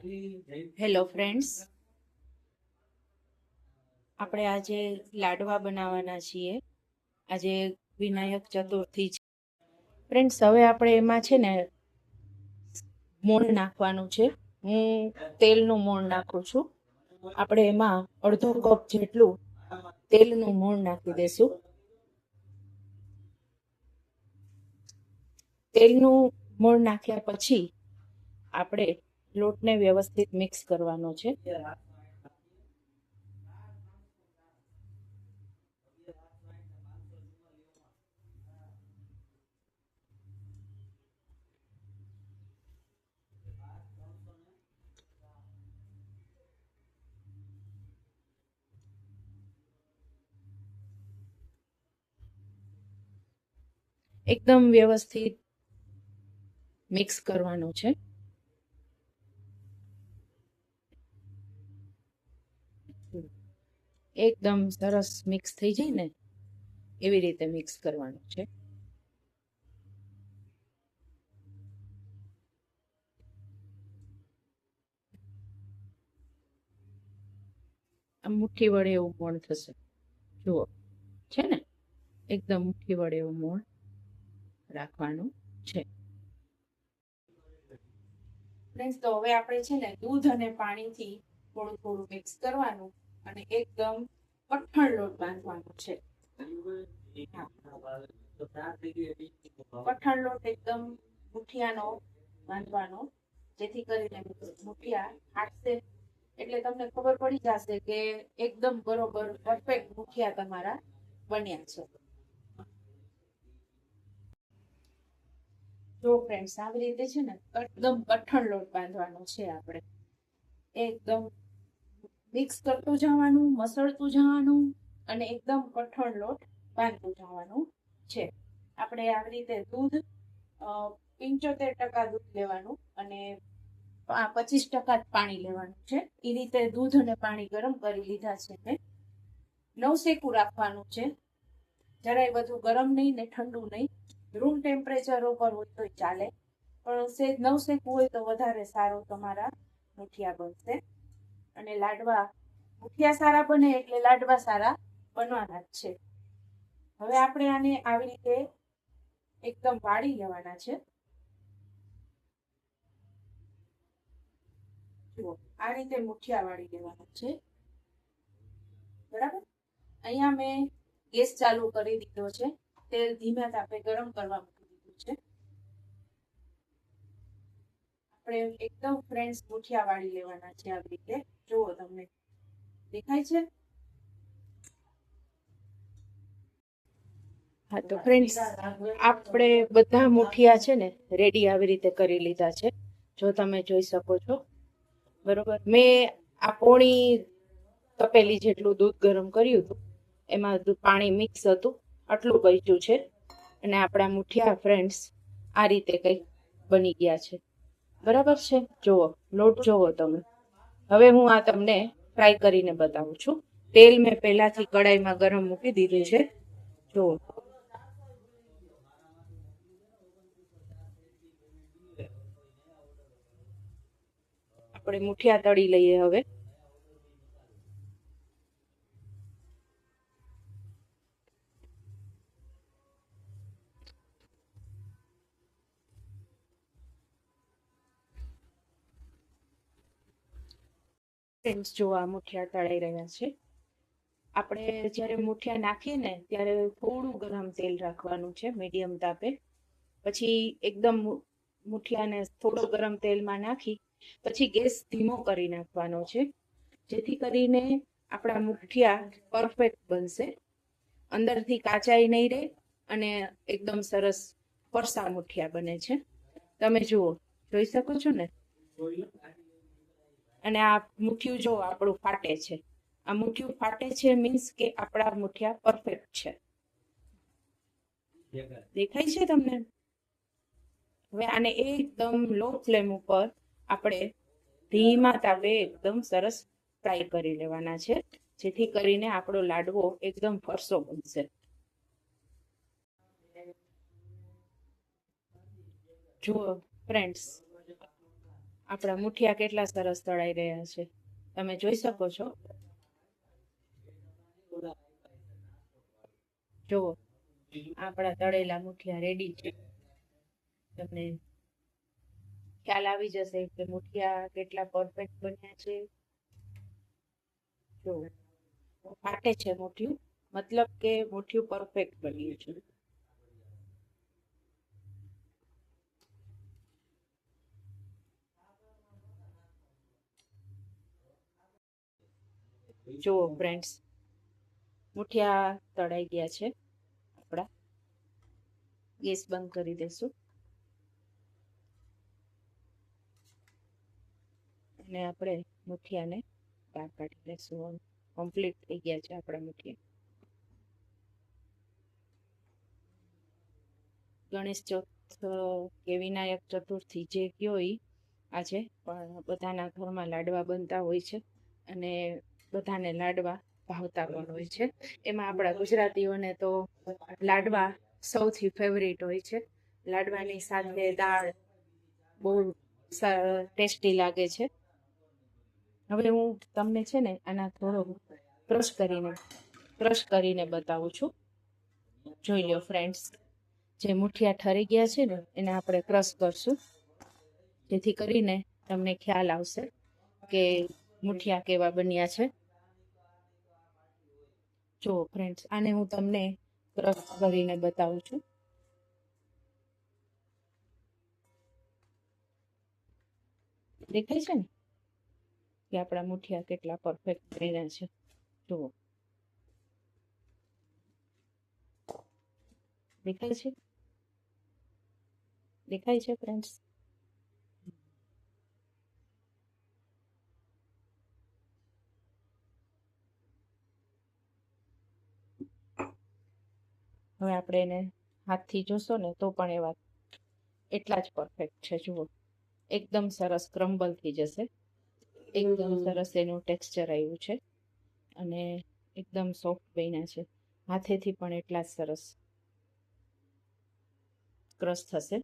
Hello friends, આપણે આજે લાડવા બનાવવાના છીએ. આજે વિનાયક ચતુર્થી છે. ફ્રેન્ડ્સ, હવે આપણે એમાં છે ને મોણ નાખવાનું છે. હું તેલનું મોણ નાખું છું. આપણે એમાં અડધો કપ જેટલું તેલનું મોણ નાખી દેશું. તેલનું મોણ નાખ્યા પછી આપણે લોટને વ્યવસ્થિત મિક્સ કરવાનો છે. એકદમ વ્યવસ્થિત મિક્સ કરવાનું છે. એકદમ સરસ મિક્સ થઈ જાય ને એવી રીતે મિક્સ કરવાનું છે. આમ મુઠ્ઠી વડે એવું મોણ થશે. જુઓ, છે ને એકદમ મુઠ્ઠી વડે એવું મોણ રાખવાનું છે. ફ્રેન્ડ્સ, તો હવે આપણે છે ને દૂધ અને પાણીથી થોડું થોડું મિક્સ કરવાનું અને એકદમ કઠણ લોટ બાંધવાનો છે. કઠણ લોટ એકદમ મુઠિયાનો બાંધવાનો, જેથી કરીને મુઠિયા ફાટશે એટલે તમને ખબર પડી જશે કે એકદમ બરોબર પરફેક્ટ મુઠિયા તમારા બન્યા છે. જો ફ્રેન્ડ્સ, આવી રીતે છે ને એકદમ કઠણ લોટ બાંધવાનો છે. આપણે એકદમ મિક્સ કરતું જવાનું, મસળતું જવાનું અને એકદમ કઠણ લોટ બાંધતું જવાનું છે. આપણે આવી રીતે દૂધ 75% દૂધ લેવાનું અને 25% પાણી લેવાનું છે. એ રીતે દૂધ અને પાણી ગરમ કરી લીધા છે મેં. નવસેકું રાખવાનું છે. જરાય બધું ગરમ નહીં ને ઠંડુ નહીં. રૂમ ટેમ્પરેચર ઉપર હોય તો ચાલે, પણ સેજ નવસેકું હોય તો વધારે સારું તમારા મુઠિયા બનશે. અને લાડવા, મુઠિયા સારા બને એટલે લાડવા સારા બનવાના જ છે. હવે આપણે આને આવી રીતે એકદમ વાળી લેવાના છે. જુઓ, આ રીતે મુઠિયા વાળી લેવાના છે. બરાબર. અહીંયા મેં ગેસ ચાલુ કરી દીધો છે. તેલ ધીમા તાપે ગરમ કરવા મૂકી દીધું છે. આપણે એકદમ ફ્રેન્ડ્સ મુઠિયા વાળી લેવાના છે. આવી રીતે જુઓ, તમને દેખાય છે? હા, તો ફ્રેન્ડ્સ, આપણે બધા મુઠિયા છે ને રેડી આવી રીતે કરી લીધા છે. જો તમે જોઈ શકો છો, બરોબર. મેં આ પોણી તપેલી જેટલું દૂધ ગરમ કર્યું હતું, એમાં પાણી મિક્સ હતું, આટલું બચ્યું છે. અને આપણા મુઠિયા ફ્રેન્ડ્સ આ રીતે કંઈક બની ગયા છે. બરાબર છે. જુઓ, લોટ જોવો તમે. હવે હું આ તમને ફ્રાય કરીને બતાવું છું. તેલ મેં પહેલાથી કડાઈમાં ગરમ મૂકી દીધું છે. જુઓ, આપણે મુઠિયા તળી લઈએ હવે. ફ્રેન્ડ્સ, જો આ મુઠિયા તળાઈ રહ્યા છે. આપણે જ્યારે મુઠિયા નાખીએ ને ત્યારે થોડું ગરમ તેલ રાખવાનું છે, મીડિયમ તાપે. પછી એકદમ મુઠિયાને થોડો ગરમ તેલમાં નાખી પછી ગેસ ધીમો કરી નાખવાનો છે, જેથી કરીને આપણા મુઠિયા પરફેક્ટ બનશે. અંદરથી કાચાઈ નહીં રહે અને એકદમ સરસ ફરસા મુઠિયા બને છે. તમે જુઓ, જોઈ શકો છો ને. અને આ મુઠિયું જો આપણું ફાટે છે. આ મુઠિયું ફાટે છે મીન્સ કે આપણા મુઠિયા પરફેક્ટ છે. દેખાય છે તમને? હવે આને એકદમ લો ફ્લેમ ઉપર આપણે ધીમા તાપે એકદમ સરસ ફ્રાય કરી લેવાના છે, જેથી કરીને આપણો લાડવો એકદમ ફરસો બનશે. જુઓ ફ્રેન્ડ્સ, આપણા મુઠિયા કેટલા સરસ તળાઈ રહ્યા છે, તમે જોઈ શકો છો. જુઓ, આપણા તળેલા મુઠિયા રેડી છે. તમને ખ્યાલ આવી જશે કે મુઠિયા કેટલા પરફેક્ટ બન્યા છે. જો ફાટે છે મુઠિયું, મતલબ કે મુઠિયું પરફેક્ટ બન્યું છે. જુઓ ફ્રેન્ડ્સ, મુઠિયા તળાઈ ગયા છે આપણા. ગેસ બંધ કરી દેશું અને આપણે મુઠિયાને બહાર કાઢી લેશું. કમ્પ્લીટ થઈ ગયા છે આપણા મુઠિયા. ગણેશ ચોથ કે વિનાયક ચતુર્થી જે કયો એ આજે પણ બધાના ઘરમાં લાડવા બનતા હોય છે અને બધાને લાડવા ભાવતા પણ હોય છે. એમાં આપણા ગુજરાતીઓને તો લાડવા સૌથી ફેવરિટ હોય છે. લાડવાની સાથે દાળ બહુ ટેસ્ટી લાગે છે. હવે હું તમને છે ને આના થોડો ક્રશ કરીને બતાવું છું. જોઈ લો ફ્રેન્ડ્સ, જે મુઠિયા ઠરી ગયા છે ને એને આપણે ક્રશ કરશું, જેથી કરીને તમને ખ્યાલ આવશે કે મુઠિયા કેવા બન્યા છે. જો ફ્રેન્ડ્સ, આને હું તમને ક્રશ કરીને બતાવું છું. દેખાય છે ને કે આપણા મુઠિયા કેટલા પરફેક્ટ બન્યા છે. જુઓ, દેખાય છે? દેખાય છે ફ્રેન્ડ્સ? હવે આપણે એને હાથથી જોશો ને તો પણ એવા એટલા જ પરફેક્ટ છે. જુઓ, એકદમ સરસ ક્રમ્બલ થઈ જશે. એકદમ સરસ એનું ટેક્સચર આવ્યું છે અને એકદમ સોફ્ટ બન્યા છે. હાથેથી પણ એટલા જ સરસ ક્રશ થશે.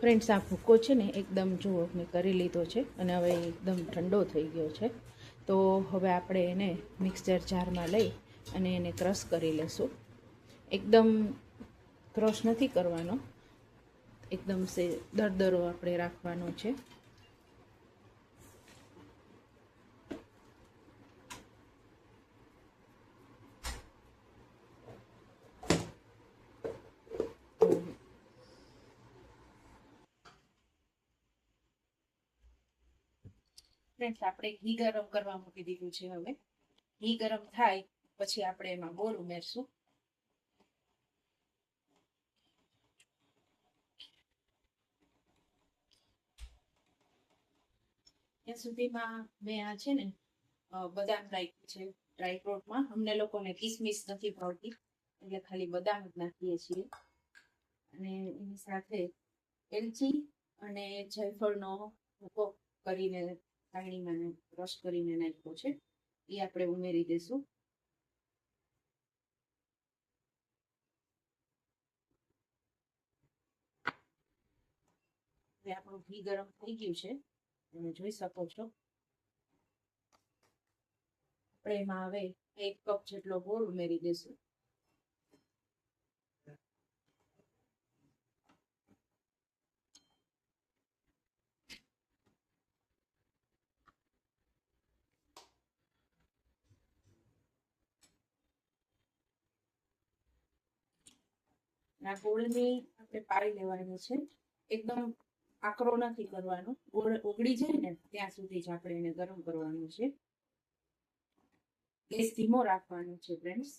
ફ્રેન્ડ્સ, આ ભૂકો છે ને એકદમ જુઓ મેં કરી લીધો છે અને હવે એકદમ ઠંડો થઈ ગયો છે. તો હવે આપણે એને મિક્સર જારમાં લઈ અને એને ક્રશ કરી લેશું. એકદમ ક્રશ નથી કરવાનો, એકદમ દરદરો આપણે રાખવાનો છે. ફ્રેન્ડ્સ, આપણે ઘી ગરમ કરવા મૂકી દીધું છે. હવે ઘી ગરમ થાય પછી આપણે એમાં ગોળ ઉમેરશું. ત્યાં સુધીમાં મેં આ છે ને બદામ નાખ્યું છે ડ્રાયફ્રૂટમાં. અમને લોકોને કિસમિસ નથી ભાવતી એટલે ખાલી બદામ જ નાખીએ છીએ. અને એની સાથે એલચી અને જાયફળનો ભૂકો કરીને ચાળણીમાં ક્રશ કરીને નાખ્યો છે, એ આપણે ઉમેરી દઈશું. હવે આપણું ઘી ગરમ થઈ ગયું છે, તમે જોઈ શકો છો. આપણે એમાં હવે 1 કપ જેટલો ગોળ ઉમેરી દઈશું. આ ગોળને આપણે પાડી લેવાનું છે. એકદમ આકરો નથી કરવાનો. ગોળ ઓગળી જાય ને ત્યાં સુધી જ આપણે એને ગરમ કરવાનું છે. ગેસ ધીમો રાખવાનો છે ફ્રેન્ડ્સ.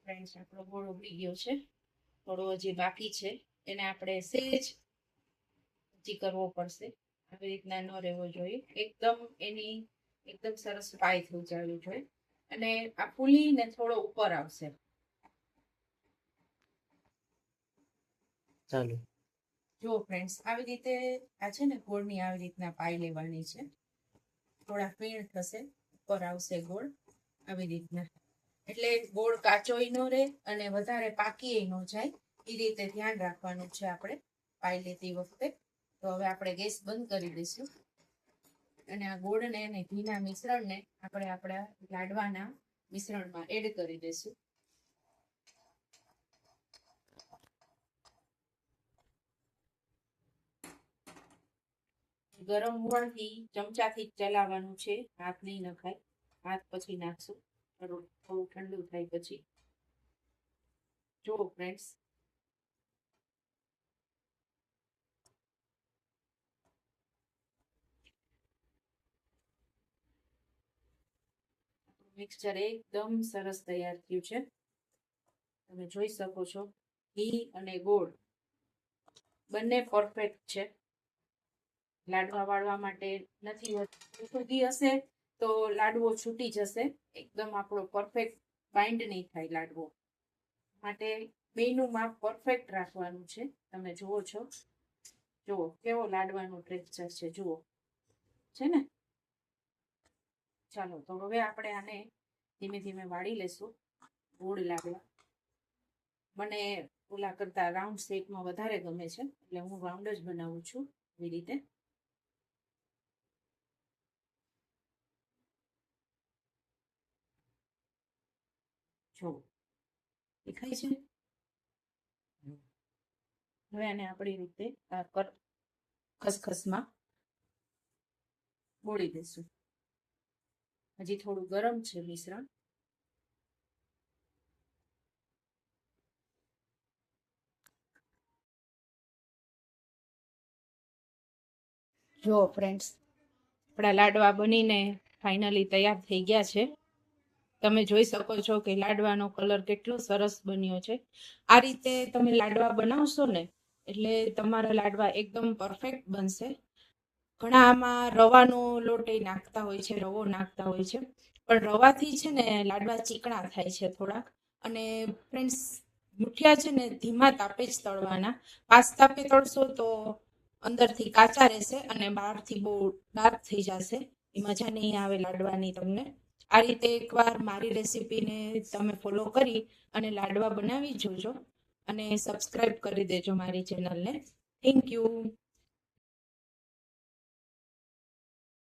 ફ્રેન્ડ્સ, આપણો ગોળ ઉબળી ગયો છે. થોડો હજી બાકી છે, એને આપણે સહેજ હજી કરવો પડશે. આવી રીતના ન રહેવો જોઈએ. એકદમ સરસ ફ્રાય થઈ જવી જોઈએ અને આ ફૂલીને થોડો ઉપર આવશે. ચાલો જો ફ્રેન્ડ્સ, આવી રીતે આ છે ને ગોળની આવી રીતના પાઈ લેવાની છે. થોડા ફીણ થશે, ઉપર આવશે ગોળ આવી રીતના. એટલે ગોળ કાચોય ન રહે અને વધારે પાકીય ન જાય. એ રીતે ધ્યાન રાખવાનું છે આપણે પાઈ લેતી વખતે. તો હવે આપણે ગેસ બંધ કરી દઈશું અને આ ગોળને અને ઘીના મિશ્રણને આપણે આપણા લાડવાના મિશ્રણમાં એડ કરી દઈશું. ગરમ હોવાથી ચમચાથી જ ચલાવવાનું છે, હાથ નહીં નખાય. હાથ પછી નાખશું થોડું ઠંડુ થાય પછી. જો ફ્રેન્ડ્સ, મિક્સચર એકદમ સરસ તૈયાર થયું છે. તમે જોઈ શકો છો ઘી અને ગોળ બંને પરફેક્ટ છે. લાડવા વાળવા માટે નથી હોતું. ઘી હશે તો લાડવો છૂટી જશે. એકદમ આપણો પરફેક્ટ બાઇન્ડ નહીં થાય લાડવો. માટે બેનું માપ પરફેક્ટ રાખવાનું છે. તમે જુઓ છો, જુઓ કેવો લાડવાનું ટેક્સચર છે, જુઓ છે ને. ચાલો તો હવે આપણે આને ધીમે ધીમે વાળી લેશું. ગોળ લાડવા મને ઓલા કરતા રાઉન્ડ શેપમાં વધારે ગમે છે, એટલે હું રાઉન્ડ જ બનાવું છું એવી રીતે. જો દેખાય છે. હવે આને આપણી રીતે ખસખસમાં બોળી દઈશું. હજી થોડું ગરમ છે મિશ્રણ. જો ફ્રેન્ડ્સ, આપણા લાડવા બનીને ફાઇનલી તૈયાર થઈ ગયા છે. તમે જોઈ શકો છો કે લાડવાનો કલર કેટલો સરસ બન્યો છે. આ રીતે તમે લાડવા બનાવશો ને એટલે તમારા લાડવા એકદમ પરફેક્ટ બનશે. ઘણા આમાં રવાનો લોટ નાખતા હોય છે, રવો નાખતા હોય છે, પણ રવાથી છે ને લાડવા ચીકણા થાય છે થોડાક. અને ફ્રેન્ડ્સ, મુઠિયા છે ને ધીમા તાપે જ તળવાના. ફાસ્ટ તાપે તળશો તો અંદરથી કાચા રહેશે અને બહારથી બહુ ડાર્ક થઈ જશે. એ મજા નહીં આવે લાડવાની તમને. આ રીતે એકવાર મારી રેસીપીને તમે ફોલો કરી અને લાડવા બનાવી જોજો અને સબસ્ક્રાઇબ કરી દેજો મારી ચેનલને. Thank you.